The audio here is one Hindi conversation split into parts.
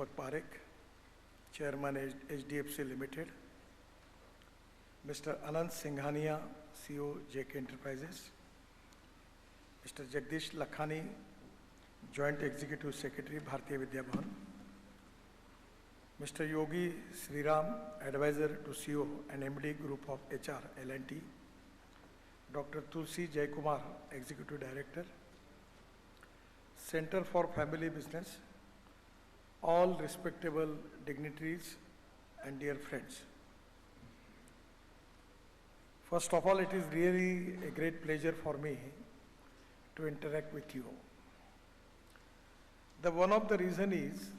Deepak Parekh, Chairman HDFC Limited, Mr. Anand Singhania, CEO JK Enterprises, Mr. Jagdish Lakhani, Joint Executive Secretary, Bharatiya Vidya Bhavan, Mr. Yogi Sriram, Advisor to CEO and MD Group of HR L&T, Dr. Tulsi Jaykumar, Executive Director, Center for Family Business, all respectable dignitaries and dear friends. First of all, it is really a great pleasure for me to interact with you. One of the reason is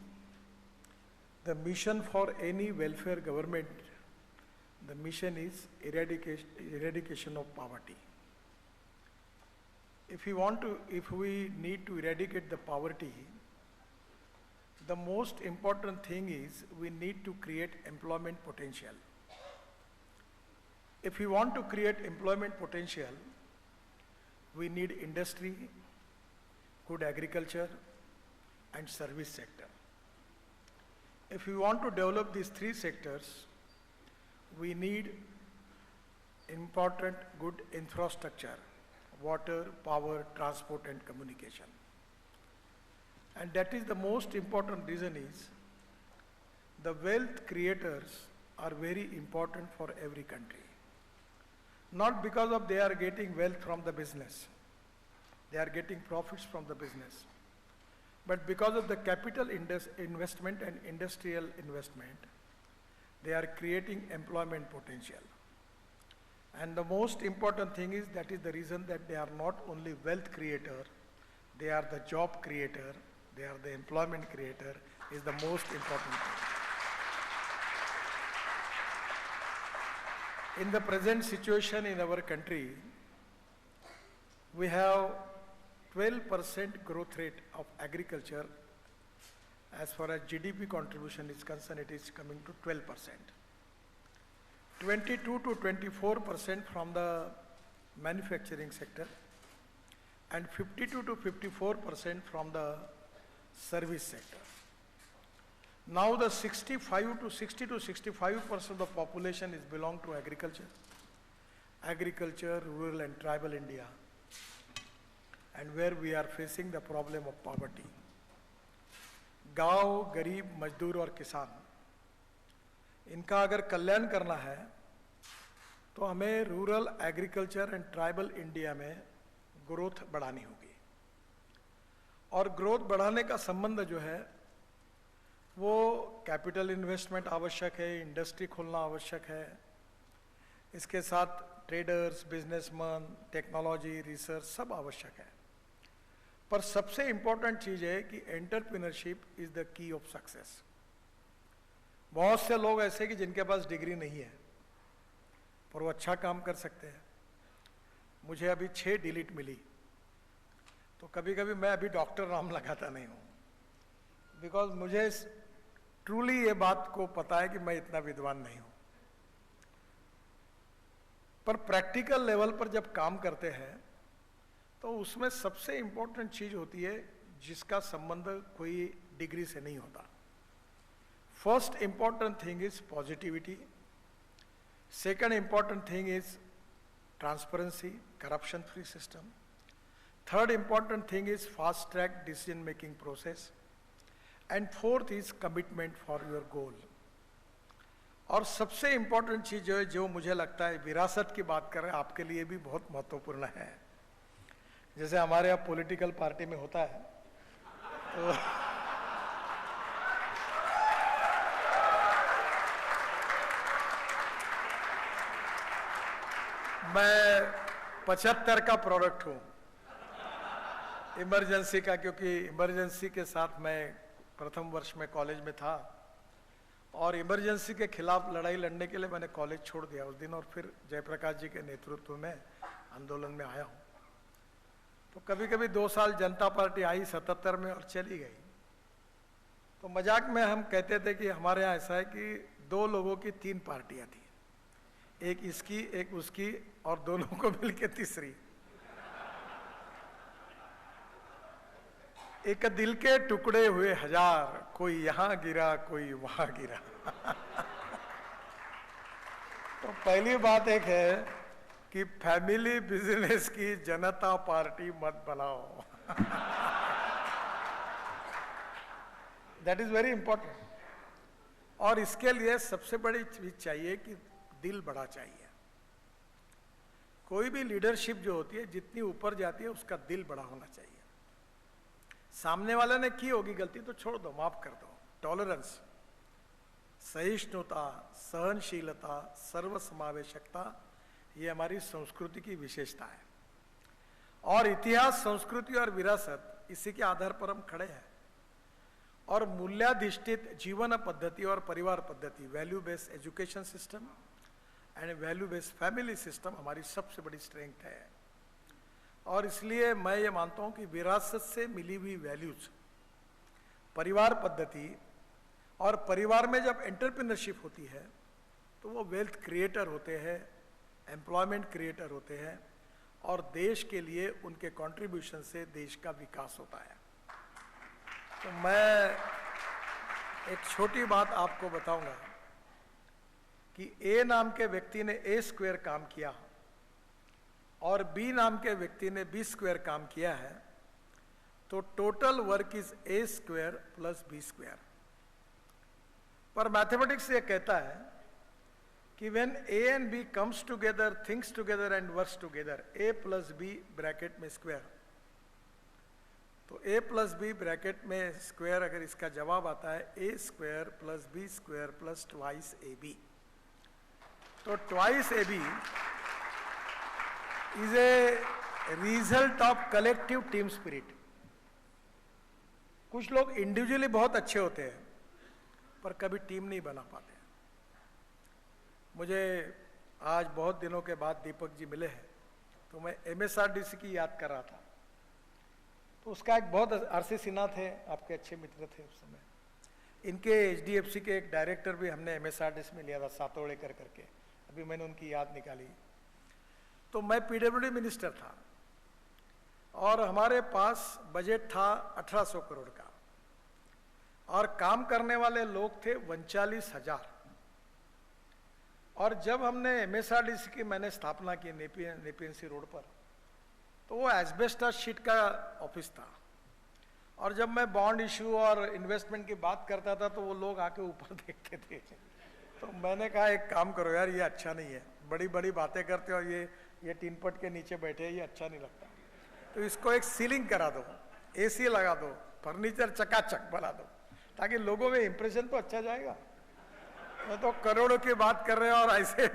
the mission for any welfare government, the mission is eradication of poverty. If we need to eradicate the poverty, the most important thing is we need to create employment potential. If we want to create employment potential, we need industry, good agriculture, and service sector. If we want to develop these three sectors, we need important good infrastructure, water, power, transport, and communication. And that is the most important reason is the wealth creators are very important for every country. Not because of they are getting wealth from the business, they are getting profits from the business, but because of the capital investment and industrial investment, they are creating employment potential. And the most important thing is that is the reason that they are not only wealth creator, they are the job creator, they are the employment creator is the most important thing. In the present situation in our country, we have 12% growth rate of agriculture. As far as GDP contribution is concerned, it is coming to 12%. 22 to 24% from the manufacturing sector and 52 to 54% from the service sector. Now the 60 to 65% of the population is belong to agriculture, rural and tribal India, and where we are facing the problem of poverty. गांव, गरीब, मजदूर और किसान, इनका अगर कल्याण करना है तो हमें rural, agriculture and tribal India में ग्रोथ बढ़ानी होगी। और ग्रोथ बढ़ाने का संबंध जो है वो कैपिटल इन्वेस्टमेंट आवश्यक है, इंडस्ट्री खोलना आवश्यक है, इसके साथ ट्रेडर्स, बिजनेसमैन, टेक्नोलॉजी, रिसर्च सब आवश्यक है। पर सबसे इंपॉर्टेंट चीज है कि entrepreneurship is the key of success. बहुत से लोग ऐसे कि जिनके पास डिग्री नहीं है पर वो अच्छा काम कर सकते हैं। मुझे अभी 6 डिलीट मिली, तो कभी कभी मैं अभी डॉक्टर नाम लगाता नहीं हूँ, बिकॉज मुझे ट्रूली ये बात को पता है कि मैं इतना विद्वान नहीं हूँ। पर प्रैक्टिकल लेवल पर जब काम करते हैं तो उसमें सबसे इंपॉर्टेंट चीज होती है जिसका संबंध कोई डिग्री से नहीं होता। First important thing is positivity, second important thing is transparency, corruption free system, third important thing is fast track decision making process, and fourth is commitment for your goal. और सबसे इंपॉर्टेंट चीज जो है, जो मुझे लगता है विरासत की बात कर रहे हैं, आपके लिए भी बहुत महत्वपूर्ण है। जैसे हमारे यहाँ पॉलिटिकल पार्टी में होता है तो मैं 75 का प्रोडक्ट हूँ इमरजेंसी का, क्योंकि इमरजेंसी के साथ मैं प्रथम वर्ष में कॉलेज में था और इमरजेंसी के खिलाफ लड़ाई लड़ने के लिए मैंने कॉलेज छोड़ दिया उस दिन और फिर जयप्रकाश जी के नेतृत्व में आंदोलन में आया हूँ। तो कभी कभी 2 साल जनता पार्टी आई 77 में और चली गई। तो मजाक में हम कहते थे कि हमारे यहाँ ऐसा है कि 2 लोगों की 3 पार्टियां थी, एक इसकी एक उसकी और दोनों को मिलकर तीसरी। एक दिल के टुकड़े हुए हजार, कोई यहां गिरा कोई वहां गिरा। तो पहली बात एक है कि फैमिली बिजनेस की जनता पार्टी मत बनाओ। That is very important. और इसके लिए सबसे बड़ी चीज चाहिए कि दिल बड़ा चाहिए। कोई भी लीडरशिप जो होती है जितनी ऊपर जाती है उसका दिल बड़ा होना चाहिए। सामने वाले ने की होगी गलती तो छोड़ दो, माफ कर दो। टॉलरेंस, सहिष्णुता, सहनशीलता, सर्वसमावेशकता, ये हमारी संस्कृति की विशेषता है। और इतिहास, संस्कृति और विरासत, इसी के आधार पर हम खड़े हैं। और मूल्याधिष्ठित जीवन पद्धति और परिवार पद्धति, value based education system and value based family system हमारी सबसे बड़ी स्ट्रेंथ है। और इसलिए मैं ये मानता हूं कि विरासत से मिली हुई वैल्यूज, परिवार पद्धति, और परिवार में जब एंटरप्रेन्योरशिप होती है तो वो वेल्थ क्रिएटर होते हैं, एम्प्लॉयमेंट क्रिएटर होते हैं, और देश के लिए उनके कंट्रीब्यूशन से देश का विकास होता है। तो मैं एक छोटी बात आपको बताऊंगा कि ए नाम के व्यक्ति ने ए स्क्वायर काम किया और बी नाम के व्यक्ति ने बी स्क्वायर काम किया है, तो total work is A square plus B square. पर मैथमेटिक्स ये कहता है कि when A and B comes together, thinks together and works together, A plus B bracket में स्क्वायर, तो ए प्लस बी ब्रैकेट में स्क्वायर, अगर इसका जवाब आता है A square plus B square plus twice A B, तो twice A B is a result of collective team spirit. कुछ लोग इंडिविजुअली बहुत अच्छे होते हैं पर कभी टीम नहीं बना पाते। मुझे आज बहुत दिनों के बाद दीपक जी मिले हैं तो मैं एमएसआरडीसी की याद कर रहा था। तो उसका एक बहुत, आरसी सिन्हा थे, आपके अच्छे मित्र थे उस समय, इनके एचडीएफसी के एक डायरेक्टर भी हमने एमएसआरडीसी में लिया था, सातोड़ेकर करके, अभी मैंने उनकी याद निकाली। तो मैं पीडब्ल्यूडी मिनिस्टर था और हमारे पास बजट था 1800 करोड़ का और काम करने वाले लोग थे 39,000। और जब हमने एमएसआरडीसी की मैंने स्थापना की नेपीएनसी रोड पर, तो वो एस्बेस्टस शीट का ऑफिस था। और जब मैं बॉन्ड इशू और इन्वेस्टमेंट की बात करता था तो वो लोग आके ऊपर देखते थे। तो मैंने कहा एक काम करो यार, ये अच्छा नहीं है, बड़ी बड़ी बातें करते हो और ये टीन पट के नीचे बैठे, ये अच्छा नहीं लगता। तो इसको एक सीलिंग करा दो, एसी लगा दो, फर्नीचर चकाचक बना दो, ताकि लोगों में इंप्रेशन तो अच्छा जाएगा। मैं तो करोड़ों की बात कर रहे हैं और ऐसे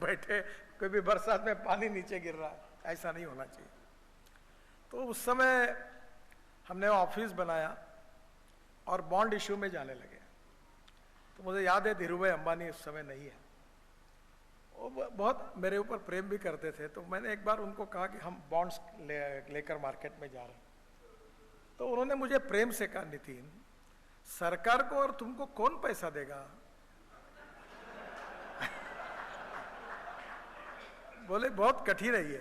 बैठे, कोई भी बरसात में पानी नीचे गिर रहा है, ऐसा नहीं होना चाहिए। तो उस समय हमने ऑफिस बनाया और बॉन्ड इशू में जाने लगे। तो मुझे याद है धीरूभाई अंबानी उस समय नहीं है, वो बहुत मेरे ऊपर प्रेम भी करते थे। तो मैंने एक बार उनको कहा कि हम बॉन्ड्स लेकर मार्केट में जा रहे हैं। तो उन्होंने मुझे प्रेम से कहा, नितिन, सरकार को और तुमको कौन पैसा देगा? बोले बहुत कठिन है ये।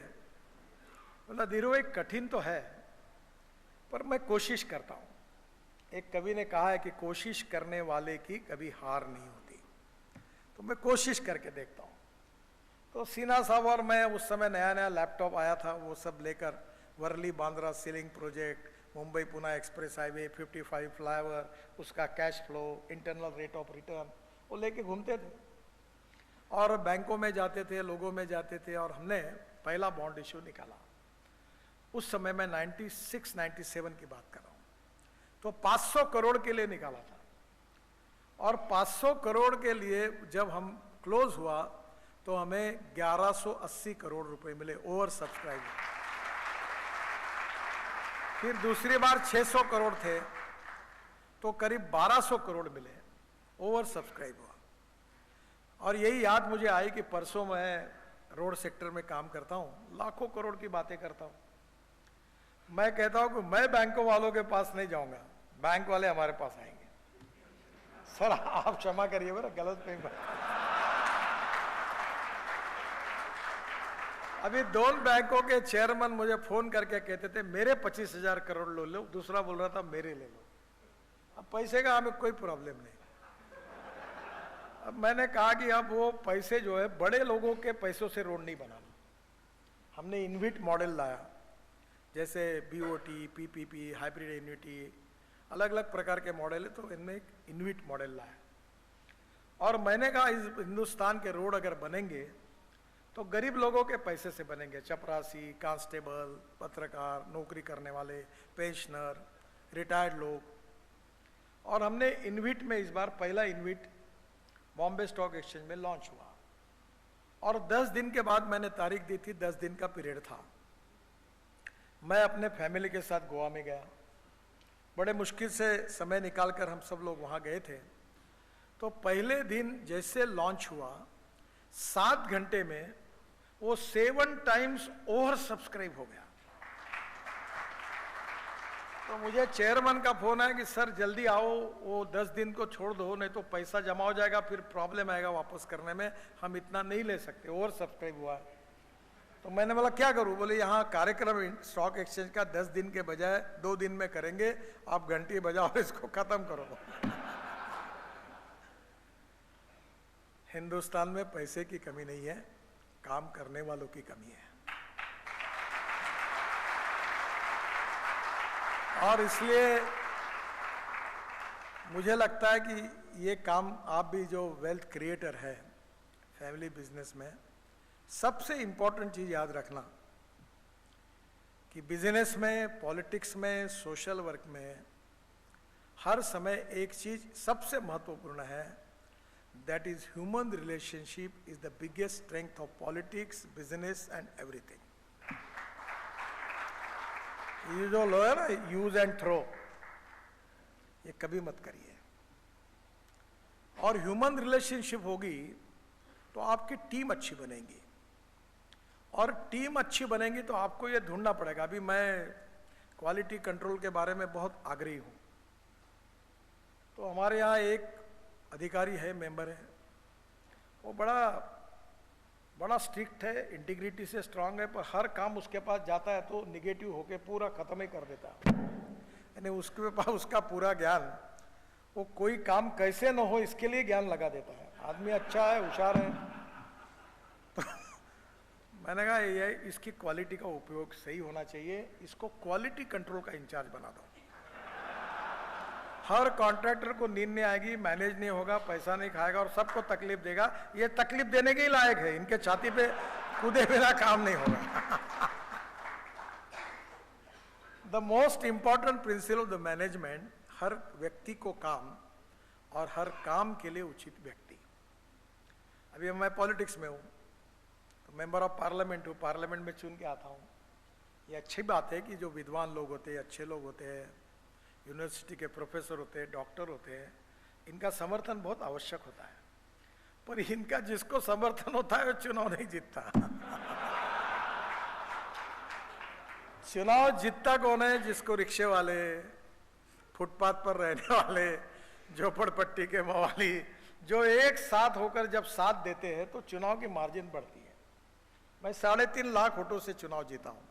बोला धीरूभाई कठिन तो है पर मैं कोशिश करता हूं। एक कवि ने कहा है कि कोशिश करने वाले की कभी हार नहीं होती, तो मैं कोशिश करके देखता हूं। तो सिन्हा साहब और मैं, उस समय नया नया लैपटॉप आया था, वो सब लेकर Worli Bandra sea link project, Mumbai Pune express highway, 55 flyover, उसका cash flow, internal rate of return, वो लेके घूमते थे और बैंकों में जाते थे, लोगों में जाते थे। और हमने पहला बॉन्ड इश्यू निकाला। उस समय मैं 96-97 की बात कर रहा हूं। तो 500 करोड़ के लिए निकाला था और 500 करोड़ के लिए जब हम क्लोज हुआ तो हमें 1180 करोड़ रुपए मिले, ओवर सब्सक्राइब। फिर दूसरी बार 600 करोड़ थे तो करीब 1200 करोड़ मिले, ओवर सब्सक्राइब हुआ। और यही याद मुझे आई कि परसों मैं रोड सेक्टर में काम करता हूं, लाखों करोड़ की बातें करता हूं। मैं कहता हूं कि मैं बैंकों वालों के पास नहीं जाऊंगा, बैंक वाले हमारे पास आएंगे। सर आप क्षमा करिए, मेरा गलत नहीं बात। अभी दोनों बैंकों के चेयरमैन मुझे फोन करके कहते थे मेरे 25,000 करोड़ लो लो, दूसरा बोल रहा था मेरे ले लो। अब पैसे का हमें कोई प्रॉब्लम नहीं। अब मैंने कहा कि अब वो पैसे जो है बड़े लोगों के पैसों से रोड नहीं बनाना। हमने इन्विट मॉडल लाया, जैसे बीओटी, पीपीपी, हाइब्रिड एन्युटी, अलग अलग प्रकार के मॉडल है, तो इनमें एक इन्विट मॉडल लाया। और मैंने कहा इस हिंदुस्तान के रोड अगर बनेंगे तो गरीब लोगों के पैसे से बनेंगे, चपरासी, कांस्टेबल, पत्रकार, नौकरी करने वाले, पेंशनर, रिटायर्ड लोग। और हमने इन्विट में इस बार पहला इन्विट बॉम्बे स्टॉक एक्सचेंज में लॉन्च हुआ, और 10 दिन के बाद मैंने तारीख दी थी, 10 दिन का पीरियड था। मैं अपने फैमिली के साथ गोवा में गया, बड़े मुश्किल से समय निकालकर हम सब लोग वहाँ गए थे। तो पहले दिन जैसे लॉन्च हुआ, 7 घंटे में वो 7 टाइम्स ओवर सब्सक्राइब हो गया। तो मुझे चेयरमैन का फोन आया कि सर जल्दी आओ, वो 10 दिन को छोड़ दो, नहीं तो पैसा जमा हो जाएगा, फिर प्रॉब्लम आएगा वापस करने में, हम इतना नहीं ले सकते, ओवर सब्सक्राइब हुआ है। तो मैंने बोला क्या करूं? बोले यहाँ कार्यक्रम स्टॉक एक्सचेंज का 10 दिन के बजाय 2 दिन में करेंगे, आप घंटी बजाओ और इसको खत्म करो। हिंदुस्तान में पैसे की कमी नहीं है, काम करने वालों की कमी है। और इसलिए मुझे लगता है कि ये काम, आप भी जो वेल्थ क्रिएटर है फैमिली बिजनेस में, सबसे इंपॉर्टेंट चीज याद रखना कि बिजनेस में, पॉलिटिक्स में, सोशल वर्क में हर समय एक चीज सबसे महत्वपूर्ण है, that is human relationship is the biggest strength of politics, business and everything. ये जो लो है ना, यूज एंड थ्रो, ये कभी मत करिए। और ह्यूमन रिलेशनशिप होगी तो आपकी टीम अच्छी बनेगी, और टीम अच्छी बनेगी तो आपको ये ढूंढना पड़ेगा। अभी मैं क्वालिटी कंट्रोल के बारे में बहुत आग्रही हूं, तो हमारे यहाँ एक अधिकारी है, मेंबर है, वो बड़ा स्ट्रिक्ट है, इंटीग्रिटी से स्ट्रांग है, पर हर काम उसके पास जाता है तो निगेटिव होके पूरा खत्म ही कर देता है। यानी उसके पास उसका पूरा ज्ञान, वो कोई काम कैसे न हो इसके लिए ज्ञान लगा देता है। आदमी अच्छा है, होशियार है, तो मैंने कहा ये इसकी क्वालिटी का उपयोग सही होना चाहिए, इसको क्वालिटी कंट्रोल का इंचार्ज बना दो। हर कॉन्ट्रैक्टर को नींद नहीं आएगी, मैनेज नहीं होगा, पैसा नहीं खाएगा और सबको तकलीफ देगा। ये तकलीफ देने के ही लायक है, इनके छाती पे कूदे बिना काम नहीं होगा। The most important principle of the management, हर व्यक्ति को काम और हर काम के लिए उचित व्यक्ति। अभी मैं पॉलिटिक्स में हूँ, तो मेंबर ऑफ पार्लियामेंट हूँ, पार्लियामेंट में चुन के आता हूँ। ये अच्छी बात है कि जो विद्वान लोग होते हैं, अच्छे लोग होते हैं, यूनिवर्सिटी के प्रोफेसर होते हैं, डॉक्टर होते हैं, इनका समर्थन बहुत आवश्यक होता है। पर इनका जिसको समर्थन होता है वो चुनाव नहीं जीतता। चुनाव जीतता कौन है? जिसको रिक्शे वाले, फुटपाथ पर रहने वाले, झोपड़पट्टी के मवाली, जो एक साथ होकर जब साथ देते हैं तो चुनाव की मार्जिन बढ़ती है। मैं 3.5 लाख वोटों से चुनाव जीता हूं,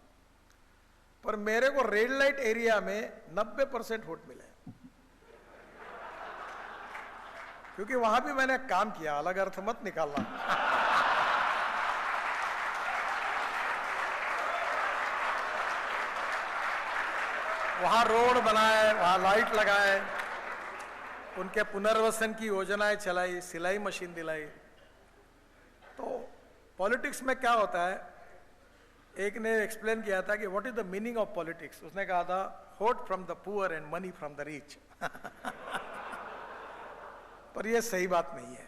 पर मेरे को रेड लाइट एरिया में 90% वोट मिले, क्योंकि वहां भी मैंने काम किया। अलग अर्थ मत निकालना। वहां रोड बनाए, वहां लाइट लगाए, उनके पुनर्वसन की योजनाएं चलाई, सिलाई मशीन दिलाई। तो पॉलिटिक्स में क्या होता है, एक ने एक्सप्लेन किया था कि what is the meaning of politics. उसने कहा था vote from the poor and money from the rich. पर यह सही बात नहीं है।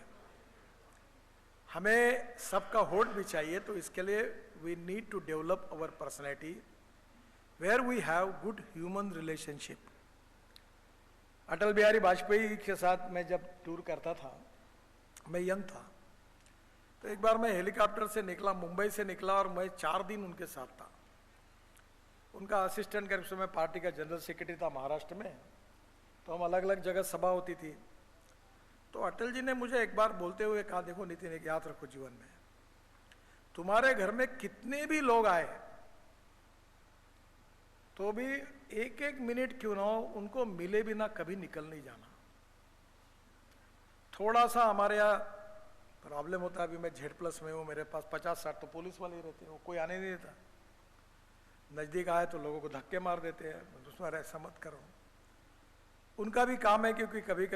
हमें सबका वोट भी चाहिए, तो इसके लिए we need to develop our personality where we have good human relationship. Atal Bihari Vajpayee के साथ मैं जब टूर करता था, मैं यंग था, तो एक बार मैं हेलीकॉप्टर से निकला, मुंबई से निकला, और मैं 4 दिन उनके साथ था। उनका असिस्टेंट के रूप में पार्टी का जनरल सेक्रेटरी था महाराष्ट्र में, तो हम अलग अलग जगह सभा होती थी। तो अटल जी ने मुझे एक बार बोलते हुए कहा, देखो नितिन, एक याद रखो जीवन में, तुम्हारे घर में कितने भी लोग आए तो भी एक एक मिनट क्यों ना हो, उनको मिले बिना कभी निकल नहीं जाना। थोड़ा सा हमारे यहाँ प्रॉब्लम होता है, अभी मैं Z+ में हूँ, मेरे पास 50-60 तो पुलिस वाले ही रहते हैं, वो कोई आने नहीं देता। नज़दीक आए तो लोगों को धक्के मार देते हैं, उसमें ऐसा मत करो। उनका भी काम है, क्योंकि कभी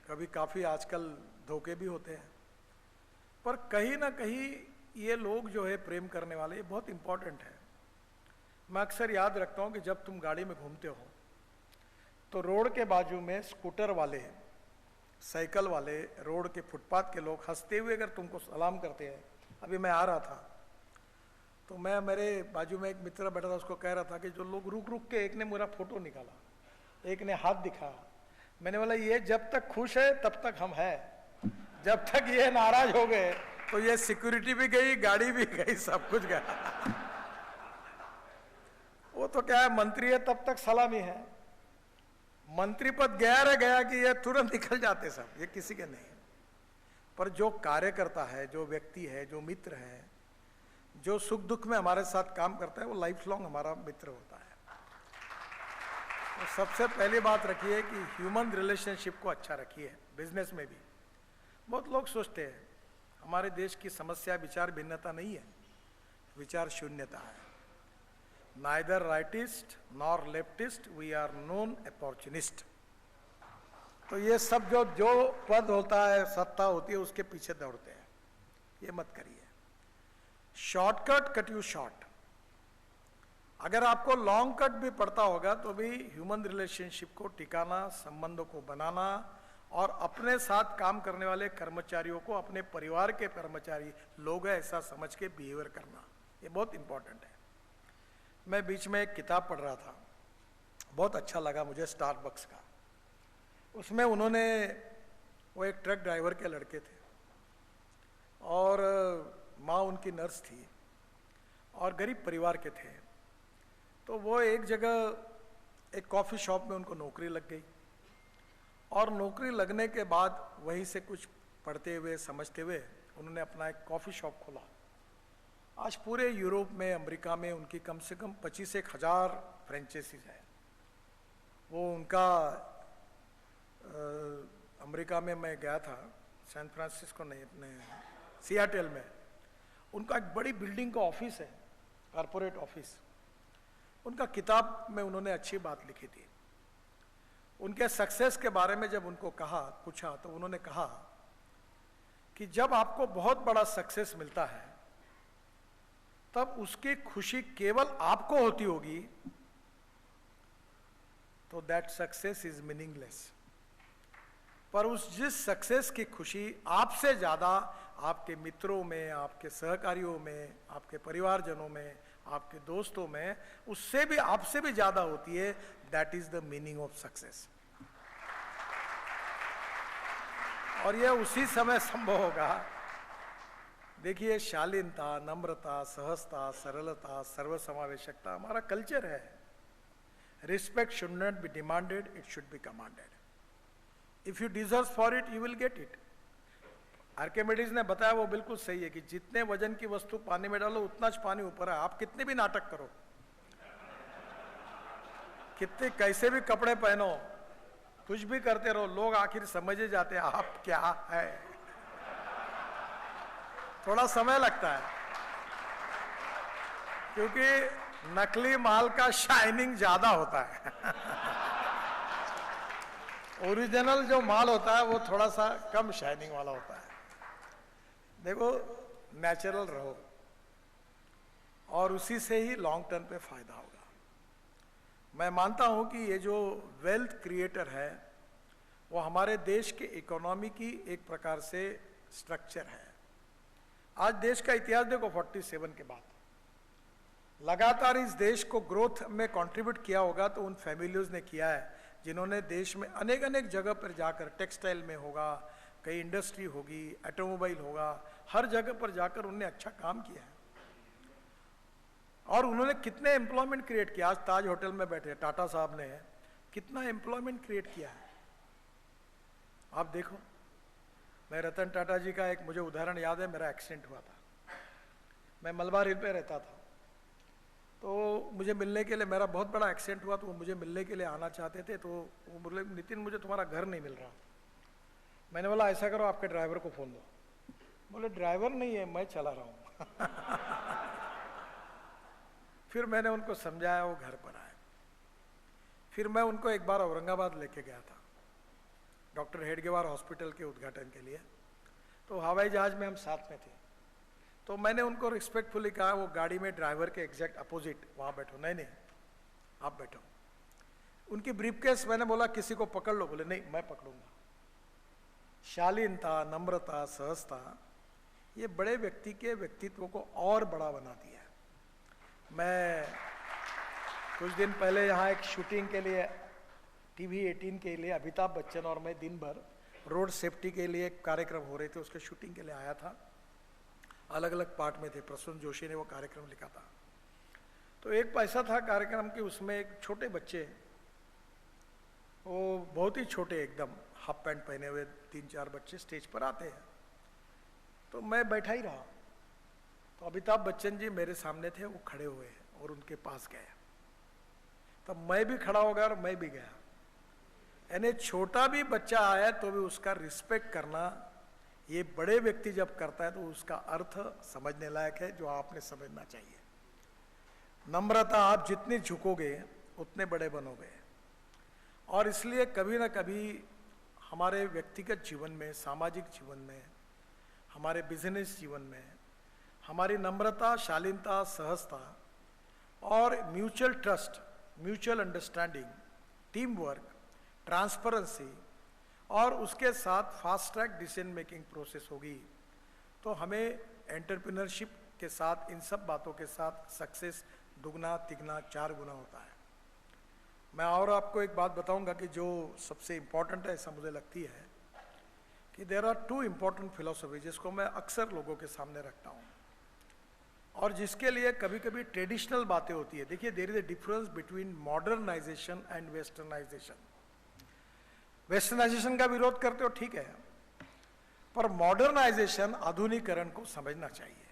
कभी काफ़ी आजकल धोखे भी होते हैं। पर कहीं ना कहीं ये लोग जो है प्रेम करने वाले, ये बहुत इंपॉर्टेंट है। मैं अक्सर याद रखता हूँ कि जब तुम गाड़ी में घूमते हो तो रोड के बाजू में स्कूटर वाले, साइकिल वाले, रोड के फुटपाथ के लोग हंसते हुए अगर तुमको सलाम करते हैं। अभी मैं आ रहा था तो मैं, मेरे बाजू में एक मित्र बैठा था, उसको कह रहा था कि जो लोग रुक रुक के, एक ने मेरा फोटो निकाला, एक ने हाथ दिखाया। मैंने बोला ये जब तक खुश है तब तक हम हैं, जब तक ये नाराज हो गए तो ये सिक्योरिटी भी गई, गाड़ी भी गई, सब कुछ गया। वो तो क्या है, मंत्री है तब तक सलामी है, मंत्री पद गया रह गया कि ये तुरंत निकल जाते सब, ये किसी के नहीं। पर जो कार्यकर्ता है, जो व्यक्ति है, जो मित्र है, जो सुख दुख में हमारे साथ काम करता है, वो लाइफ लॉन्ग हमारा मित्र होता है। तो सबसे पहली बात रखिए कि ह्यूमन रिलेशनशिप को अच्छा रखिए। बिजनेस में भी बहुत लोग सोचते हैं हमारे देश की समस्या विचार भिन्नता नहीं है, विचार शून्यता है। Neither rightist nor leftist, we are non opportunist. तो ये सब जो पद होता है, सत्ता होती है, उसके पीछे दौड़ते हैं, ये मत करिए। Shortcut cut you short. अगर आपको लॉन्ग कट भी पड़ता होगा तो भी ह्यूमन रिलेशनशिप को टिकाना, संबंधों को बनाना और अपने साथ काम करने वाले कर्मचारियों को अपने परिवार के कर्मचारी लोग हैं ऐसा समझ के बिहेवियर करना, ये बहुत इंपॉर्टेंट है। मैं बीच में एक किताब पढ़ रहा था, बहुत अच्छा लगा मुझे, स्टारबक्स का। उसमें उन्होंने, वो एक ट्रक ड्राइवर के लड़के थे और माँ उनकी नर्स थी और गरीब परिवार के थे। तो वो एक जगह एक कॉफ़ी शॉप में उनको नौकरी लग गई और नौकरी लगने के बाद वहीं से कुछ पढ़ते हुए समझते हुए उन्होंने अपना एक कॉफ़ी शॉप खोला। आज पूरे यूरोप में, अमेरिका में उनकी कम से कम 25,000 फ्रेंचाइजीज है। वो उनका अमेरिका में मैं गया था, सैन फ्रांसिस्को नहीं, अपने सियाटल में, उनका एक बड़ी बिल्डिंग का ऑफिस है, कॉरपोरेट ऑफिस। उनका किताब में उन्होंने अच्छी बात लिखी थी। उनके सक्सेस के बारे में जब उनको पूछा तो उन्होंने कहा कि जब आपको बहुत बड़ा सक्सेस मिलता है तब उसकी खुशी केवल आपको होती होगी, तो दैट सक्सेस इज मीनिंगलेस। पर जिस सक्सेस की खुशी आपसे ज्यादा आपके मित्रों में, आपके सहकारियों में, आपके परिवारजनों में, आपके दोस्तों में, उससे भी, आपसे भी ज्यादा होती है, that is the meaning of success. और यह उसी समय संभव होगा। देखिए, शालीनता, नम्रता, सहजता, सरलता, सर्वसमावेशकता हमारा कल्चर है। Respect should not be demanded, it should be commanded. If you deserve for it you will get it. Archimedes ने बताया, वो बिल्कुल सही है कि जितने वजन की वस्तु पानी में डालो उतना ज पानी ऊपर है। आप कितने भी नाटक करो, कितने कैसे भी कपड़े पहनो, कुछ भी करते रहो, लोग आखिर समझ ही जाते हैं आप क्या है। थोड़ा समय लगता है क्योंकि नकली माल का शाइनिंग ज्यादा होता है। ओरिजिनल जो माल होता है वो थोड़ा सा कम शाइनिंग वाला होता है। देखो, नेचुरल रहो और उसी से ही लॉन्ग टर्म पे फायदा होगा। मैं मानता हूं कि ये जो वेल्थ क्रिएटर है वो हमारे देश के इकोनॉमी की एक प्रकार से स्ट्रक्चर है। आज देश का इतिहास देखो, 47 के बाद लगातार इस देश को ग्रोथ में कंट्रीब्यूट किया होगा तो उन फैमिलीज ने किया है जिन्होंने देश में अनेक अनेक जगह पर जाकर, टेक्सटाइल में होगा, कई इंडस्ट्री होगी, ऑटोमोबाइल होगा, हर जगह पर जाकर उन्होंने अच्छा काम किया है। और उन्होंने कितने एम्प्लॉयमेंट क्रिएट किया। आज ताज होटल में बैठे टाटा साहब ने कितना एम्प्लॉयमेंट क्रिएट किया है, आप देखो। मैं रतन टाटा जी का एक मुझे उदाहरण याद है, मेरा एक्सीडेंट हुआ था मैं मलबार हिल पे रहता था, तो मुझे मिलने के लिए, मेरा बहुत बड़ा एक्सीडेंट हुआ तो वो मुझे मिलने के लिए आना चाहते थे। तो वो बोले नितिन मुझे तुम्हारा घर नहीं मिल रहा। मैंने बोला ऐसा करो आपके ड्राइवर को फ़ोन दो। बोले ड्राइवर नहीं है, मैं चला रहा हूँ। फिर मैंने उनको समझाया, वो घर पर आए। फिर मैं उनको एक बार औरंगाबाद लेके गया था डॉक्टर हेडगेवार हॉस्पिटल के उद्घाटन के लिए। तो हवाई जहाज में हम साथ में थे, तो मैंने उनको रिस्पेक्टफुली कहा वो गाड़ी में ड्राइवर के एग्जैक्ट अपोजिट वहाँ बैठो। नहीं नहीं आप बैठो। उनकी ब्रीफकेस मैंने बोला किसी को पकड़ लो। बोले नहीं मैं पकड़ूंगा। शालीनता, नम्रता, सहजता, ये बड़े व्यक्ति के व्यक्तित्व को और बड़ा बना दिया। मैं कुछ दिन पहले यहाँ एक शूटिंग के लिए TV 18 के लिए अमिताभ बच्चन और मैं दिन भर रोड सेफ्टी के लिए एक कार्यक्रम हो रहे थे, उसके शूटिंग के लिए आया था। अलग अलग पार्ट में थे। प्रसून जोशी ने वो कार्यक्रम लिखा था। तो एक पैसा था कार्यक्रम कि उसमें एक छोटे बच्चे, वो बहुत ही छोटे एकदम, हाफ पैंट पहने हुए 3-4 बच्चे स्टेज पर आते हैं। तो मैं बैठा ही रहा। तो अमिताभ बच्चन जी मेरे सामने थे, वो खड़े हुए और उनके पास गए। तब मैं भी खड़ा हो गया और मैं भी गया। यानी छोटा भी बच्चा आया तो भी उसका रिस्पेक्ट करना, ये बड़े व्यक्ति जब करता है तो उसका अर्थ समझने लायक है, जो आपने समझना चाहिए। नम्रता, आप जितनी झुकोगे उतने बड़े बनोगे। और इसलिए कभी ना कभी हमारे व्यक्तिगत जीवन में, सामाजिक जीवन में, हमारे बिजनेस जीवन में हमारी नम्रता, शालीनता, सहजता और mutual trust, mutual understanding, team work, transparency और उसके साथ fast track decision making process होगी, तो हमें एंटरप्रेन्योरशिप के साथ, इन सब बातों के साथ सक्सेस दुगना, तिगना, 4 गुना होता है। मैं और आपको एक बात बताऊंगा कि जो सबसे इम्पॉर्टेंट है, ऐसा मुझे लगती है कि देयर आर 2 इम्पॉर्टेंट फिलोसफी, जिसको मैं अक्सर लोगों के सामने रखता हूँ और जिसके लिए कभी कभी ट्रेडिशनल बातें होती है। देखिए, there is a difference between modernisation and westernisation. Westernisation का विरोध करते हो, ठीक है, पर मॉडर्नाइजेशन, आधुनिकीकरण को समझना चाहिए।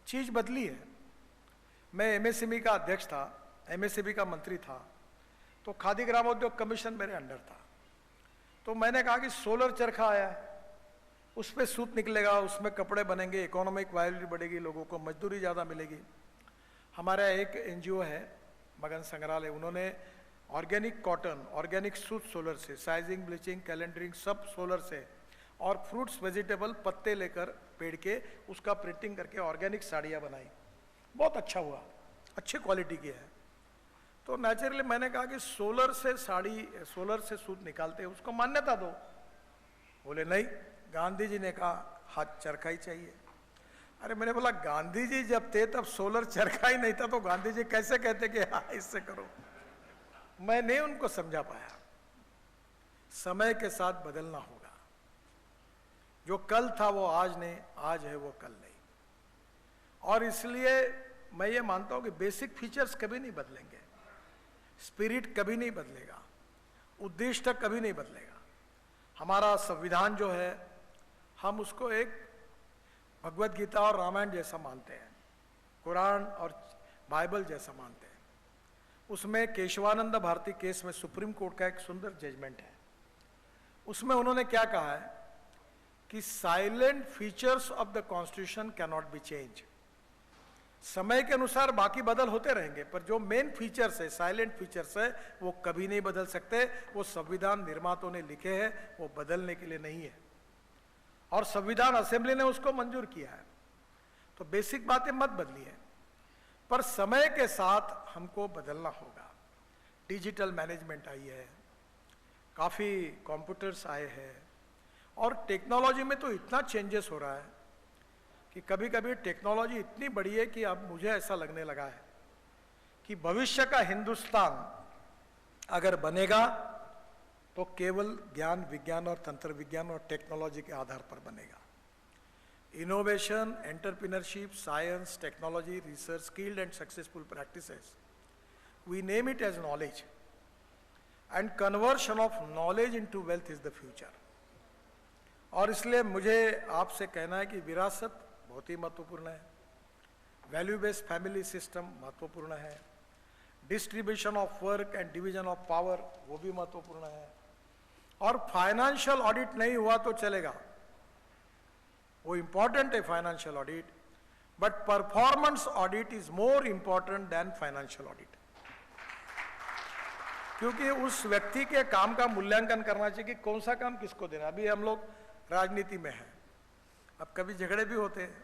चीज बदली है। मैं MSME का अध्यक्ष था, MSME का मंत्री था, तो खादी ग्रामोद्योग कमीशन मेरे अंडर था। तो मैंने कहा कि सोलर चरखा आया है, उस पर सूत निकलेगा, उसमें कपड़े बनेंगे, इकोनॉमिक वायबिलिटी बढ़ेगी, लोगों को मजदूरी ज़्यादा मिलेगी। हमारा एक NGO है मगन संग्रहालय, उन्होंने ऑर्गेनिक कॉटन, ऑर्गेनिक सूत सोलर से, साइजिंग, ब्लीचिंग, कैलेंडरिंग सब सोलर से, और फ्रूट्स, वेजिटेबल, पत्ते लेकर पेड़ के उसका प्रिंटिंग करके ऑर्गेनिक साड़ियाँ बनाई। बहुत अच्छा हुआ, अच्छी क्वालिटी की है। तो नेचुरली मैंने कहा कि सोलर से साड़ी, सोलर से सूत निकालते हैं, उसको मान्यता दो। बोले नहीं, गांधी जी ने कहा हाथ चरखा ही चाहिए। अरे मैंने बोला गांधी जी जब थे तब सोलर चरखा ही नहीं था, तो गांधी जी कैसे कहते कि हाँ इससे करो। मैं नहीं उनको समझा पाया। समय के साथ बदलना होगा। जो कल था वो आज नहीं, आज है वो कल नहीं। और इसलिए मैं ये मानता हूं कि बेसिक फीचर्स कभी नहीं बदलेंगे, स्पिरिट कभी नहीं बदलेगा, उद्देश्य कभी नहीं बदलेगा। हमारा संविधान जो है, हम उसको एक भगवत गीता और रामायण जैसा मानते हैं, कुरान और बाइबल जैसा मानते हैं। उसमें केशवानंद भारती केस में सुप्रीम कोर्ट का एक सुंदर जजमेंट है। उसमें उन्होंने क्या कहा है कि salient features of the constitution can not be change. समय के अनुसार बाकी बदल होते रहेंगे, पर जो मेन फीचर्स है, साइलेंट फीचर्स है, वो कभी नहीं बदल सकते। वो संविधान निर्माताओं ने लिखे हैं, वो बदलने के लिए नहीं है, और संविधान असेंबली ने उसको मंजूर किया है। तो बेसिक बातें मत बदलिए, पर समय के साथ हमको बदलना होगा। डिजिटल मैनेजमेंट आई है, काफी कंप्यूटर्स आए हैं, और टेक्नोलॉजी में तो इतना चेंजेस हो रहा है कि कभी कभी टेक्नोलॉजी इतनी बड़ी है कि अब मुझे ऐसा लगने लगा है कि भविष्य का हिंदुस्तान अगर बनेगा तो केवल ज्ञान, विज्ञान और तंत्र विज्ञान और टेक्नोलॉजी के आधार पर बनेगा। Innovation, entrepreneurship, science, technology, research, skilled and successful practices, we name it as knowledge, and conversion of knowledge into wealth is the future. और इसलिए मुझे आपसे कहना है कि विरासत बहुत ही महत्वपूर्ण है। वैल्यू बेस्ड फैमिली सिस्टम महत्वपूर्ण है, distribution of work and division of power वो भी महत्वपूर्ण है, और फाइनेंशियल ऑडिट नहीं हुआ तो चलेगा, वो इंपॉर्टेंट है financial audit, but performance audit is more important than financial audit, क्योंकि उस व्यक्ति के काम का मूल्यांकन करना चाहिए कि कौन सा काम किसको देना। अभी हम लोग राजनीति में हैं, अब कभी झगड़े भी होते हैं,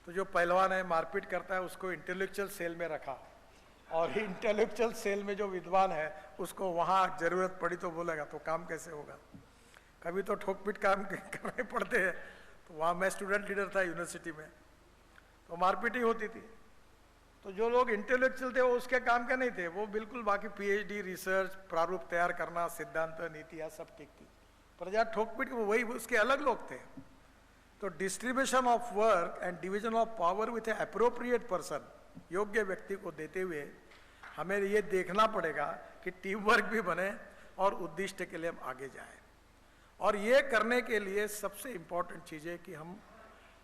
तो जो पहलवान है मारपीट करता है उसको इंटेलेक्चुअल सेल में रखा, और इंटेलेक्चुअल सेल में जो विद्वान है उसको वहां जरूरत पड़ी तो बोलेगा, तो काम कैसे होगा। कभी तो ठोक-पीट काम करने पड़ते हैं, तो वहां मैं स्टूडेंट लीडर था यूनिवर्सिटी में, तो मारपीट ही होती थी। तो जो लोग इंटेलेक्चुअल थे वो उसके काम के नहीं थे, वो बिल्कुल बाकी पीएचडी, रिसर्च, प्रारूप तैयार करना, सिद्धांत, नीतियाँ सब ठीक थी, पर जहाँ ठोक-पीट वही उसके अलग लोग थे। तो distribution of work and division of power with A appropriate person, योग्य व्यक्ति को देते हुए हमें ये देखना पड़ेगा कि टीम वर्क भी बने और उद्दिष्ट के लिए हम आगे जाएं। और ये करने के लिए सबसे इम्पॉर्टेंट चीज़ है कि हम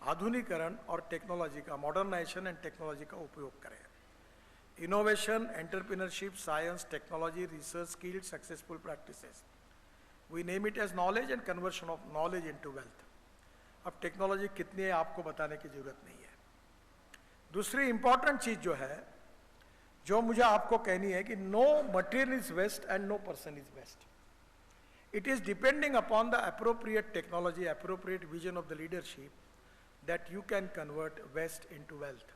आधुनिकीकरण और टेक्नोलॉजी का, मॉडर्नाइजेशन एंड टेक्नोलॉजी का उपयोग करें। Innovation, entrepreneurship, science, technology, research, skill, successful practices, we name it as knowledge and conversion of knowledge into wealth. अब टेक्नोलॉजी कितनी है आपको बताने की जरूरत नहीं है। दूसरी इंपॉर्टेंट चीज जो है, जो मुझे आपको कहनी है कि no material is waste and no person is waste. It is depending upon the appropriate technology, appropriate vision of the leadership, that you can convert waste into wealth.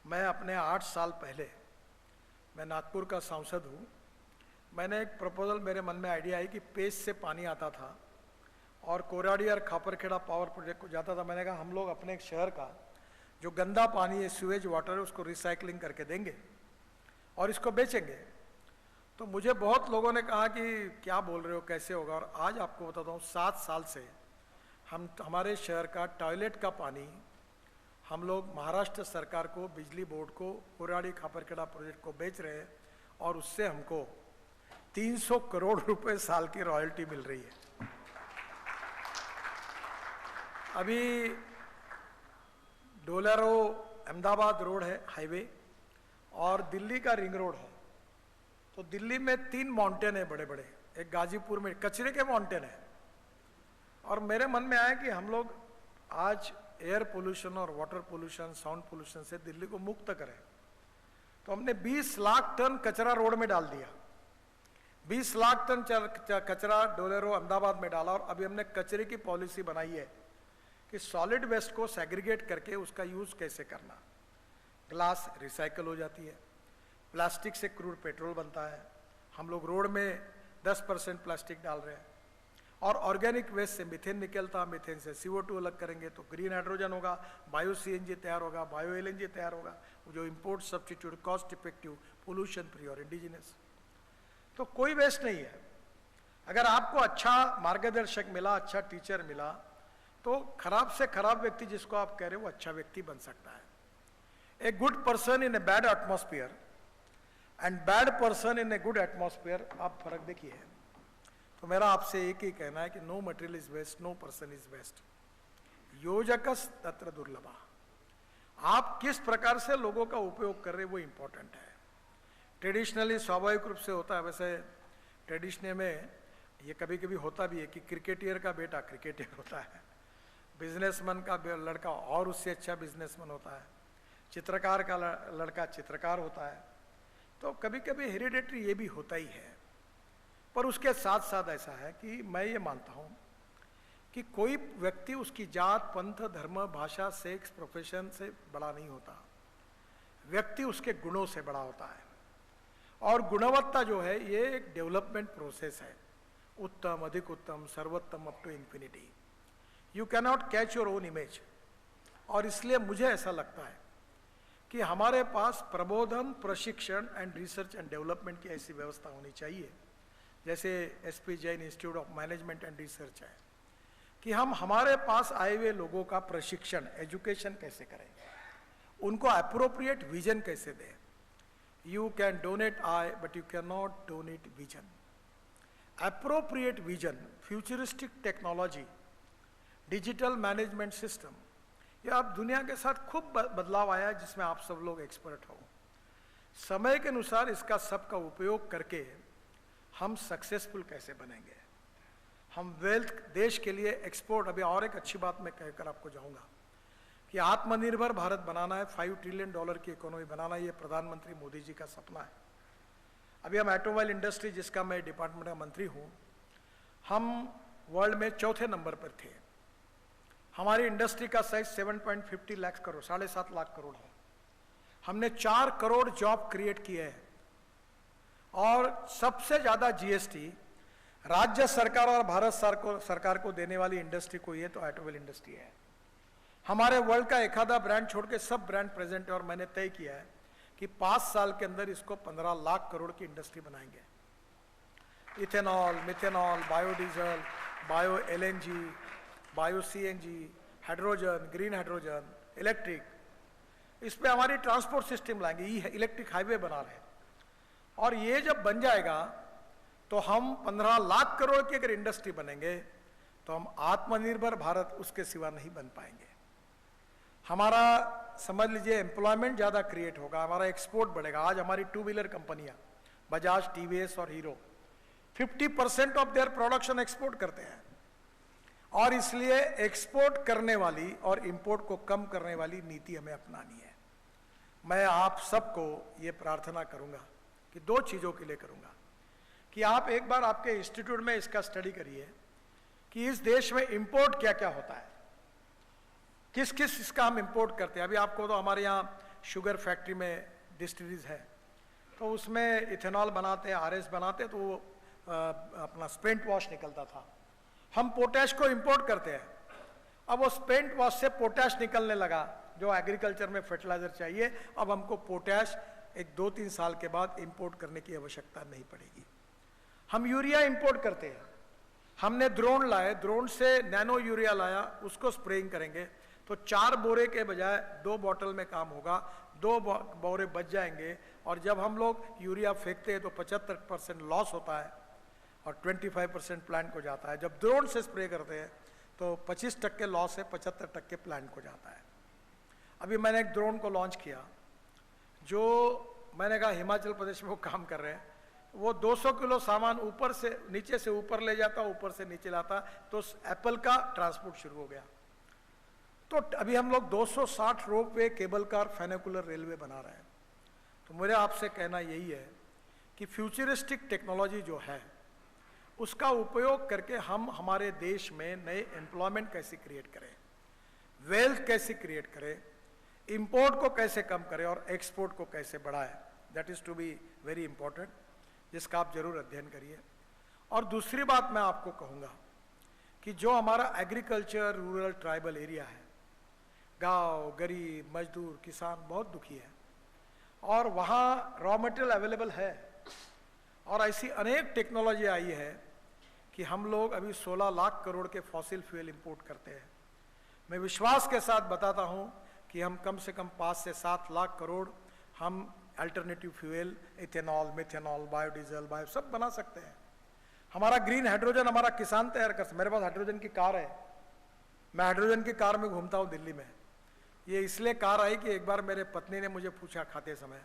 मैं अपने 8 साल पहले, मैं नागपुर का सांसद हूँ, मैंने एक प्रपोजल, मेरे मन में आइडिया आई कि पेस्ट से पानी आता था और कोराडी और खापरखेड़ा पावर प्रोजेक्ट को जाता था। मैंने कहा हम लोग अपने शहर का जो गंदा पानी है, सीवेज वाटर है, उसको रिसाइकलिंग करके देंगे और इसको बेचेंगे। तो मुझे बहुत लोगों ने कहा कि क्या बोल रहे हो, कैसे होगा। और आज आपको बताता हूँ, 7 साल से हमारे शहर का टॉयलेट का पानी हम लोग महाराष्ट्र सरकार को, बिजली बोर्ड को, कोराडी खापरखेड़ा प्रोजेक्ट को बेच रहे हैं, और उससे हमको 300 करोड़ रुपए साल की रॉयल्टी मिल रही है। अभी डोलेरो अहमदाबाद रोड है, हाईवे, और दिल्ली का रिंग रोड है। तो दिल्ली में 3 माउंटेन है बड़े बड़े, एक गाजीपुर में कचरे के माउंटेन है। और मेरे मन में आया कि हम लोग आज एयर पोल्यूशन और वाटर पोल्यूशन, साउंड पोल्यूशन से दिल्ली को मुक्त करें। तो हमने 20 लाख टन कचरा रोड में डाल दिया, 20 लाख टन कचरा डोलेरो अहमदाबाद में डाला। और अभी हमने कचरे की पॉलिसी बनाई है कि सॉलिड वेस्ट को सेग्रीगेट करके उसका यूज कैसे करना। ग्लास रिसाइकल हो जाती है, प्लास्टिक से क्रूड पेट्रोल बनता है, हम लोग रोड में 10% प्लास्टिक डाल रहे हैं। और ऑर्गेनिक वेस्ट से मीथेन निकलता, मीथेन से CO2 अलग करेंगे तो ग्रीन हाइड्रोजन होगा, बायो CNG तैयार होगा, बायो LNG तैयार होगा, जो import substitute, cost effective, pollution free और इंडिजिनस। तो कोई वेस्ट नहीं है। अगर आपको अच्छा मार्गदर्शक मिला, अच्छा टीचर मिला, तो खराब से खराब व्यक्ति जिसको आप कह रहे हो वो अच्छा व्यक्ति बन सकता है। A good person in a bad atmosphere and bad person in a good atmosphere, आप फर्क देखिए। तो मेरा आपसे एक ही कहना है कि no material is waste, no person is waste, योजकस तत्र दुर्लभा। आप किस प्रकार से लोगों का उपयोग कर रहे हैं वो इंपॉर्टेंट है। ट्रेडिशनली स्वाभाविक रूप से होता है, वैसे ट्रेडिशनल में ये कभी कभी होता भी है कि क्रिकेटियर का बेटा क्रिकेटियर होता है, बिजनेसमैन का लड़का और उससे अच्छा बिजनेसमैन होता है, चित्रकार का लड़का चित्रकार होता है। तो कभी कभी हेरिडेटरी ये भी होता ही है। पर उसके साथ साथ ऐसा है कि मैं ये मानता हूँ कि कोई व्यक्ति उसकी जात, पंथ, धर्म, भाषा, सेक्स, प्रोफेशन से बड़ा नहीं होता, व्यक्ति उसके गुणों से बड़ा होता है। और गुणवत्ता जो है ये एक डेवलपमेंट प्रोसेस है, उत्तम, अधिक उत्तम, सर्वोत्तम, up to infinity. You cannot catch your own image. और इसलिए मुझे ऐसा लगता है कि हमारे पास प्रबोधन, प्रशिक्षण एंड रिसर्च एंड डेवलपमेंट की ऐसी व्यवस्था होनी चाहिए, जैसे SP Jain institute of management and research है, कि हम हमारे पास आए हुए लोगों का प्रशिक्षण, एजुकेशन कैसे करें, उनको अप्रोप्रिएट विजन कैसे दें। You can donate I but you can not donate vision. Appropriate vision, futuristic technology, digital management system, ये अब दुनिया के साथ खूब बदलाव आया है जिसमें आप सब लोग एक्सपर्ट हो। समय के अनुसार इसका सबका उपयोग करके हम सक्सेसफुल कैसे बनेंगे, हम वेल्थ देश के लिए एक्सपोर्ट। अभी और एक अच्छी बात मैं कहकर आपको जाऊंगा कि आत्मनिर्भर भारत बनाना है, $5 ट्रिलियन की इकोनॉमी बनाना, ये प्रधानमंत्री मोदी जी का सपना है। अभी हम ऑटोमोबाइल इंडस्ट्री, जिसका मैं डिपार्टमेंट का मंत्री हूँ, हम वर्ल्ड में 4थे नंबर पर थे। हमारी इंडस्ट्री का साइज 7.50 लाख करोड़, 7.5 लाख करोड़ है। हमने 4 करोड़ जॉब क्रिएट किए हैं और सबसे ज्यादा जीएसटी राज्य सरकार और भारत सरकार को देने वाली इंडस्ट्री को ये तो ऑटोमोबाइल इंडस्ट्री है। हमारे वर्ल्ड का एक आधा ब्रांड छोड़ के सब ब्रांड प्रेजेंट है और मैंने तय किया है कि 5 साल के अंदर इसको 15 लाख करोड़ की इंडस्ट्री बनाएंगे। Ethanol, methanol, biodiesel, bio LNG, bio CNG, hydrogen, green hydrogen, electric, इस पे हमारी ट्रांसपोर्ट सिस्टम लाएंगे। इलेक्ट्रिक हाईवे बना रहे हैं और ये जब बन जाएगा तो हम 15 लाख करोड़ की अगर इंडस्ट्री बनेंगे तो हम आत्मनिर्भर भारत उसके सिवा नहीं बन पाएंगे। हमारा समझ लीजिए एम्प्लॉयमेंट ज्यादा क्रिएट होगा, हमारा एक्सपोर्ट बढ़ेगा। आज हमारी 2 व्हीलर कंपनियां बजाज, टीवीएस और hero 50% of their production export करते हैं और इसलिए एक्सपोर्ट करने वाली और इंपोर्ट को कम करने वाली नीति हमें अपनानी है। मैं आप सबको ये प्रार्थना करूंगा कि 2 चीजों के लिए करूंगा कि आप एक बार आपके इंस्टीट्यूट में इसका स्टडी करिए कि इस देश में इंपोर्ट क्या क्या होता है, किस किस इसका हम इंपोर्ट करते हैं। अभी आपको तो हमारे यहाँ शुगर फैक्ट्री में डिस्टिलरीज है तो उसमें इथेनॉल बनाते हैं, आरएस बनाते हैं, तो वो अपना स्पेंट वॉश निकलता था। हम पोटैश को इंपोर्ट करते हैं, अब वो स्पेंट वॉश से पोटैश निकलने लगा जो एग्रीकल्चर में फर्टिलाइजर चाहिए। अब हमको पोटैश एक 2-3 साल के बाद इंपोर्ट करने की आवश्यकता नहीं पड़ेगी। हम यूरिया इंपोर्ट करते हैं, हमने ड्रोन लाए, ड्रोन से नैनो यूरिया लाया, उसको स्प्रेइंग करेंगे तो 4 बोरे के बजाय 2 बॉटल में काम होगा, 2 बोरे बच जाएंगे। और जब हम लोग यूरिया फेंकते हैं तो 75% लॉस होता है और 25% प्लांट को जाता है। जब ड्रोन से स्प्रे करते हैं तो 25% लॉस है, 75% प्लांट को जाता है। अभी मैंने एक ड्रोन को लॉन्च किया जो मैंने कहा हिमाचल प्रदेश में वो काम कर रहे हैं, वो 200 किलो सामान ऊपर से नीचे से ऊपर ले जाता, ऊपर से नीचे लाता, तो एप्पल का ट्रांसपोर्ट शुरू हो गया। तो अभी हम लोग 260 रोपवे, केबल कार, फेनिकुलर रेलवे बना रहे हैं। तो मेरे आपसे कहना यही है कि फ्यूचरिस्टिक टेक्नोलॉजी जो है उसका उपयोग करके हम हमारे देश में नए एम्प्लॉयमेंट कैसे क्रिएट करें, वेल्थ कैसे क्रिएट करें, इंपोर्ट को कैसे कम करें और एक्सपोर्ट को कैसे बढ़ाएं। That is to be very important, जिसका आप जरूर अध्ययन करिए। और दूसरी बात मैं आपको कहूँगा कि जो हमारा एग्रीकल्चर, रूरल, ट्राइबल एरिया है, गांव, गरीब, मजदूर, किसान बहुत दुखी है और वहाँ रॉ मटेरियल अवेलेबल है और ऐसी अनेक टेक्नोलॉजी आई है कि हम लोग अभी 16 लाख करोड़ के फॉसिल फ्यूल इंपोर्ट करते हैं। मैं विश्वास के साथ बताता हूँ कि हम कम से कम 5 से 7 लाख करोड़ हम alternative fuel, ethanol, methanol, biodiesel, bio सब बना सकते हैं। हमारा ग्रीन हाइड्रोजन हमारा किसान तैयार कर सकते। मेरे पास हाइड्रोजन की कार है, मैं हाइड्रोजन की कार में घूमता हूँ दिल्ली में। ये इसलिए कार आई कि एक बार मेरे पत्नी ने मुझे पूछा खाते समय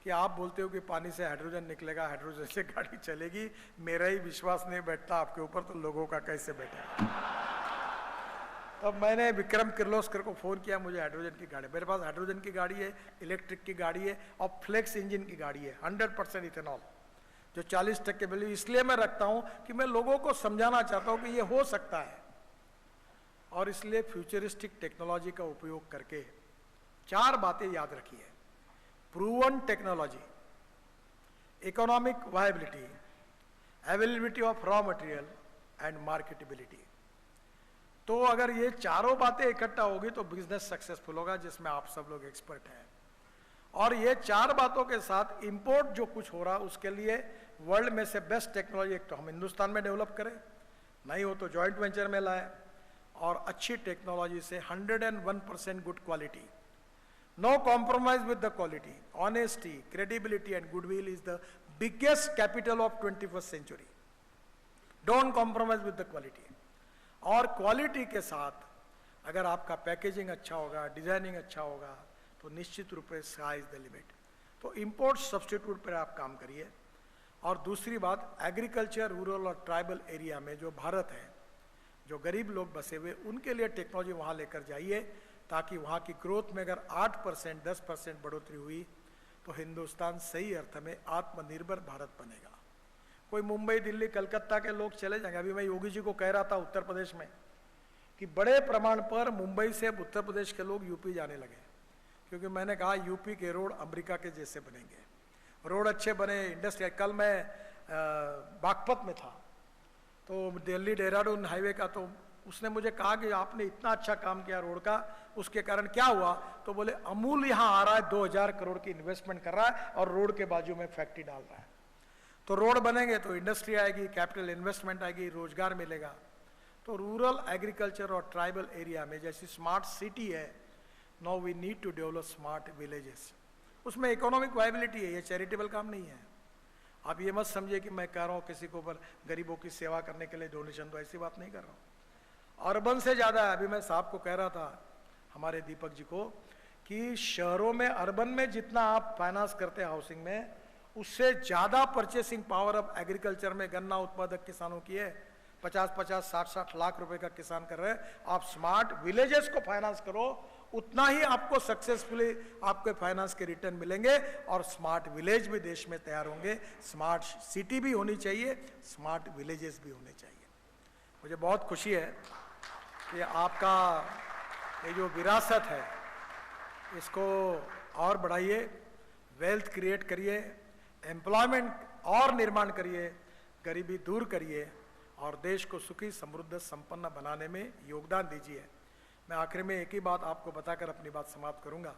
कि आप बोलते हो कि पानी से हाइड्रोजन निकलेगा, हाइड्रोजन से गाड़ी चलेगी, मेरा ही विश्वास नहीं बैठता आपके ऊपर तो लोगों का कैसे बैठेगा। तब मैंने विक्रम किर्लोस्कर को फ़ोन किया, मुझे हाइड्रोजन की गाड़ी, मेरे पास हाइड्रोजन की गाड़ी है, इलेक्ट्रिक की गाड़ी है और फ्लेक्स इंजन की गाड़ी है, 100% इथेनॉल, जो 40% वैल्यू। इसलिए मैं रखता हूँ कि मैं लोगों को समझाना चाहता हूँ कि ये हो सकता है। और इसलिए फ्यूचरिस्टिक टेक्नोलॉजी का उपयोग करके 4 बातें याद रखिए: proven technology, economic viability, availability of raw material and marketability. तो अगर ये चारों बातें इकट्ठा होगी तो बिजनेस सक्सेसफुल होगा, जिसमें आप सब लोग एक्सपर्ट हैं। और ये 4 बातों के साथ इंपोर्ट जो कुछ हो रहा है उसके लिए वर्ल्ड में से बेस्ट टेक्नोलॉजी एक तो हम हिंदुस्तान में डेवलप करें, नहीं हो तो जॉइंट वेंचर में लाएं और अच्छी टेक्नोलॉजी से 101% good quality, no compromise with the quality, honesty, credibility and goodwill is the biggest capital of 21st century. Don't compromise with the quality. और क्वालिटी के साथ अगर आपका पैकेजिंग अच्छा होगा, डिजाइनिंग अच्छा होगा, तो निश्चित रूप से स्काई इज द लिमिट। तो इंपोर्ट सब्स्टिट्यूट पर आप काम करिए। और दूसरी बात, एग्रीकल्चर, रूरल और ट्राइबल एरिया में जो भारत है, जो गरीब लोग बसे हुए, उनके लिए टेक्नोलॉजी वहाँ लेकर जाइए, ताकि वहाँ की ग्रोथ में अगर 8% 10% बढ़ोतरी हुई तो हिंदुस्तान सही अर्थ में आत्मनिर्भर भारत बनेगा। कोई मुंबई, दिल्ली, कलकत्ता के लोग चले जाएंगे। अभी मैं योगी जी को कह रहा था उत्तर प्रदेश में कि बड़े प्रमाण पर मुंबई से उत्तर प्रदेश के लोग यूपी जाने लगे, क्योंकि मैंने कहा यूपी के रोड अमेरिका के जैसे बनेंगे, रोड अच्छे बने, इंडस्ट्री। कल मैं बागपत में था, तो दिल्ली देहरादून हाईवे का, तो उसने मुझे कहा कि आपने इतना अच्छा काम किया रोड का, उसके कारण क्या हुआ? तो बोले अमूल यहाँ आ रहा है, 2000 करोड़ की इन्वेस्टमेंट कर रहा है और रोड के बाजू में फैक्ट्री डाल रहा है। तो रोड बनेंगे तो इंडस्ट्री आएगी, कैपिटल इन्वेस्टमेंट आएगी, रोजगार मिलेगा। तो रूरल, एग्रीकल्चर और ट्राइबल एरिया में जैसी स्मार्ट सिटी है, now we need to develop smart villages. उसमें इकोनॉमिक वायबिलिटी है, ये चैरिटेबल काम नहीं है। आप ये मत समझिए कि मैं कह रहा हूँ किसी को पर गरीबों की सेवा करने के लिए डोनेशन, तो ऐसी बात नहीं कर रहा हूँ। अर्बन से ज़्यादा है। अभी मैं साहब को कह रहा था, हमारे दीपक जी को, कि शहरों में, अर्बन में जितना आप फाइनेंस करते हैं हाउसिंग में, उससे ज़्यादा परचेसिंग पावर अब एग्रीकल्चर में गन्ना उत्पादक किसानों की है। 50-50, 60-60 लाख रुपए का किसान कर रहे हैं। आप स्मार्ट विलेजेस को फाइनेंस करो, उतना ही आपको सक्सेसफुली आपके फाइनेंस के रिटर्न मिलेंगे और स्मार्ट विलेज भी देश में तैयार होंगे। स्मार्ट सिटी भी होनी चाहिए, स्मार्ट विलेजेस भी होने चाहिए। मुझे बहुत खुशी है कि आपका ये जो विरासत है, इसको और बढ़ाइए, वेल्थ क्रिएट करिए, एम्प्लॉयमेंट और निर्माण करिए, गरीबी दूर करिए और देश को सुखी, समृद्ध, संपन्न बनाने में योगदान दीजिए। मैं आखिर में एक ही बात आपको बताकर अपनी बात समाप्त करूंगा।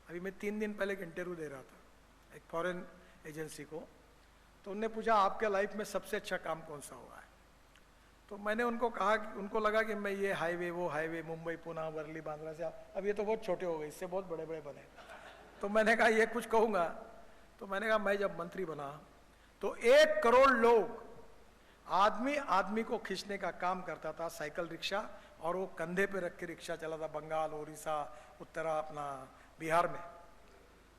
अभी मैं 3 दिन पहले एक इंटरव्यू दे रहा था एक फॉरेन एजेंसी को, तो उनने पूछा आपके लाइफ में सबसे अच्छा काम कौन सा हुआ है? तो मैंने उनको कहा कि उनको लगा कि मैं ये हाईवे, वो हाईवे, मुंबई, पुणे, वर्ली, बांद्रा से, अब ये तो बहुत छोटे हो गए, इससे बहुत बड़े बड़े बने। तो मैंने कहा ये कुछ कहूँगा। तो मैंने कहा मैं जब मंत्री बना तो 1 करोड़ लोग, आदमी आदमी को खींचने का काम करता था, साइकिल रिक्शा, और वो कंधे पे रख के रिक्शा चला था बंगाल, उड़ीसा, उत्तरा, अपना बिहार में।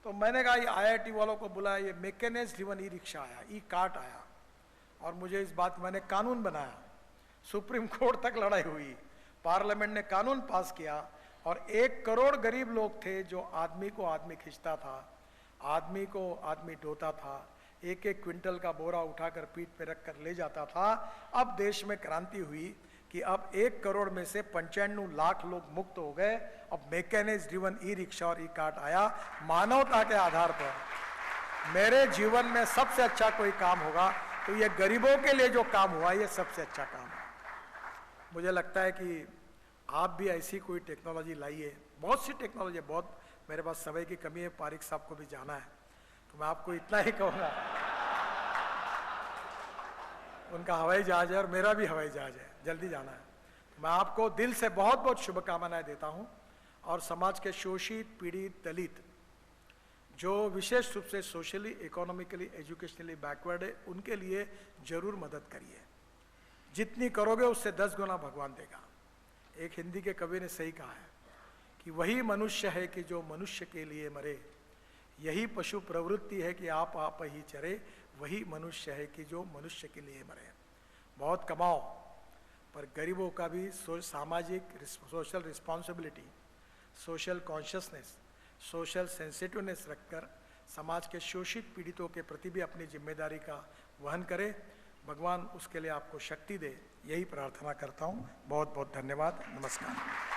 तो मैंने कहा ये IIT वालों को बुलाया, ये मैकेनाइज्ड ड्रिवन ई रिक्शा आया, ई कार्ट आया, और मुझे इस बात, मैंने कानून बनाया, सुप्रीम कोर्ट तक लड़ाई हुई, पार्लियामेंट ने कानून पास किया, और 1 करोड़ गरीब लोग थे जो आदमी को आदमी खींचता था, आदमी को आदमी ढोता था, 1-1 क्विंटल का बोरा उठाकर पीठ पे रख कर ले जाता था। अब देश में क्रांति हुई कि अब 1 करोड़ में से 95 लाख लोग मुक्त हो गए। अब मैकेनाइज्ड ड्रिवन ई रिक्शा और ई कार्ट आया। मानवता के आधार पर मेरे जीवन में सबसे अच्छा कोई काम होगा तो ये गरीबों के लिए जो काम हुआ, ये सबसे अच्छा काम है। मुझे लगता है कि आप भी ऐसी कोई टेक्नोलॉजी लाइए। बहुत सी टेक्नोलॉजी, बहुत, मेरे पास समय की कमी है, पारिक साहब को भी जाना है, तो मैं आपको इतना ही कहूँगा, उनका हवाई जहाज है और मेरा भी हवाई जहाज है, जल्दी जाना है। मैं आपको दिल से बहुत बहुत शुभकामनाएं देता हूँ, और समाज के शोषित, पीड़ित, दलित, जो विशेष रूप से सोशली, इकोनॉमिकली, एजुकेशनली बैकवर्ड है, उनके लिए जरूर मदद करिए। जितनी करोगे उससे 10 गुना भगवान देगा। एक हिंदी के कवि ने सही कहा है कि वही मनुष्य है कि जो मनुष्य के लिए मरे, यही पशु प्रवृत्ति है कि आप ही चरे, वही मनुष्य है कि जो मनुष्य के लिए मरे। बहुत कमाओ, पर गरीबों का भी सामाजिक, social responsibility, social consciousness, social sensitiveness रखकर समाज के शोषित पीड़ितों के प्रति भी अपनी जिम्मेदारी का वहन करें। भगवान उसके लिए आपको शक्ति दे, यही प्रार्थना करता हूँ। बहुत बहुत धन्यवाद। नमस्कार।